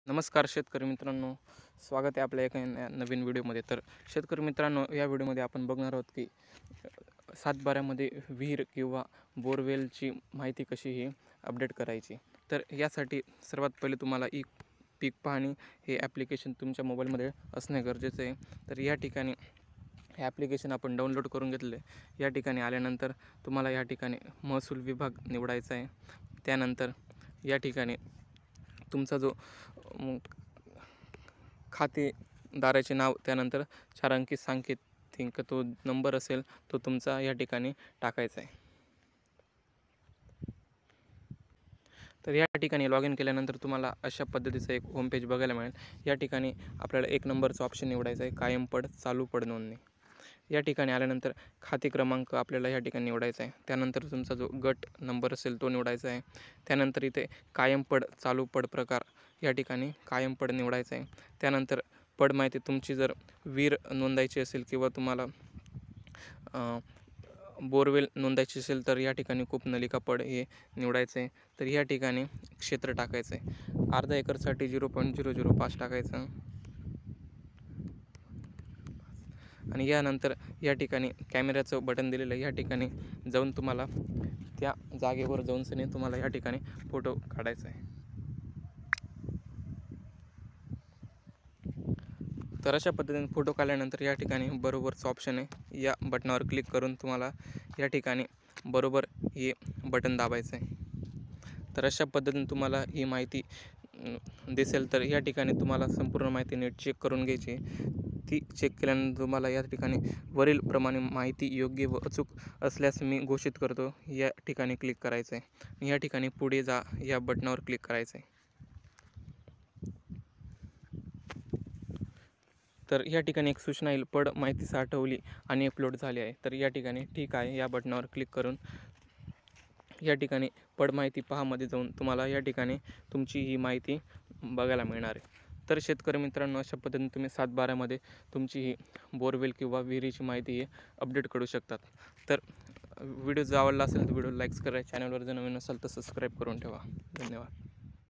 नमस्कार शेतकरी मित्रांनो, स्वागत आहे आपल्या एका नवीन व्हिडिओमध्ये. तर शेतकरी मित्रांनो, या व्हिडिओमध्ये आपण बघणार आहोत की सातबाऱ्यामध्ये विहीर किंवा बोरवेलची माहिती कशी ही अपडेट करायची. तर यासाठी सर्वात पहिले तुम्हाला पीक पाहणी हे ॲप्लिकेशन तुमच्या मोबाईलमध्ये असणे गरजेचं आहे. तर या ठिकाणी हे ॲप्लिकेशन आपण डाउनलोड करून घेतले. या ठिकाणी आल्यानंतर तुम्हाला या ठिकाणी महसूल विभाग निवडायचा आहे. त्यानंतर या ठिकाणी तुमचा जो खातेदाराचे नाव, त्यानंतर 4 अंकी सांकेतिक तो नंबर असेल तो तुमचा या ठिकाणी टाकायचा आहे. तर या ठिकाणी लॉग इन केल्यानंतर तुम्हाला अशा पद्धतीचं एक होम पेज बघायला मिळेल. या ठिकाणी आपल्याला 1 नंबरचा ऑप्शन निवडायचा आहे, कायम पड चालू पड नोंदणी. या ठिकाणी आल्यानंतर खाते क्रमांक आपल्याला या ठिकाणी निवडायचा आहे. त्यानंतर तुमचा जो गट नंबर असेल तो निवडायचा आहे. त्यानंतर इथे कायम पड चालू पड प्रकार या ठिकाणी कायम पड निवडायचा आहे. त्यानंतर पड माहिती तुमची जर विहीर नोंदायची असेल किंवा तुम्हाला बोरवेल नोंदायची असेल तर या ठिकाणी कूपनलिका पड हे निवडायचं आहे. तर या ठिकाणी क्षेत्र टाकायचं आहे. अर्धा एकरसाठी 0.005 टाकायचं आणि यानंतर या ठिकाणी कॅमेऱ्याचं बटन दिलेलं आहे. या ठिकाणी जाऊन तुम्हाला त्या जागेवर जाऊनसनी तुम्हाला या ठिकाणी फोटो काढायचा आहे. तर अशा पद्धतीने फोटो काढल्यानंतर या ठिकाणी बरोबरचं ऑप्शन आहे, या बटनावर क्लिक करून तुम्हाला या ठिकाणी बरोबर हे बटन दाबायचं आहे. तर अशा पद्धतीने तुम्हाला ही माहिती दिसेल. तर या ठिकाणी तुम्हाला संपूर्ण माहिती नीट चेक करून घ्यायची. ती चेक केल्यानंतर तुम्हाला या ठिकाणी वरील प्रमाणे माहिती योग्य व अचूक असल्यास मी घोषित करतो या ठिकाणी क्लिक करायचं आहे. या ठिकाणी पुढे जा या बटनावर क्लिक करायचं आहे. तर या ठिकाणी एक सूचना येईल, पड माहिती साठवली आणि अपलोड झाली आहे. तर या ठिकाणी ठीक आहे या बटनावर क्लिक करून या ठिकाणी पड माहिती पहामध्ये जाऊन तुम्हाला या ठिकाणी तुमची ही माहिती बघायला मिळणार आहे. तर शेतकरी मित्रांनो, अशा पद्धतीने तुम्ही 7/12मध्ये तुमची ही बोरवेल किंवा विहिरीची माहिती ही अपडेट करू शकतात. तर व्हिडिओ जर आवडला असेल तर व्हिडिओ लाईक्स करा, चॅनलवर जर नवीन असेल तर सबस्क्राईब करून ठेवा. धन्यवाद.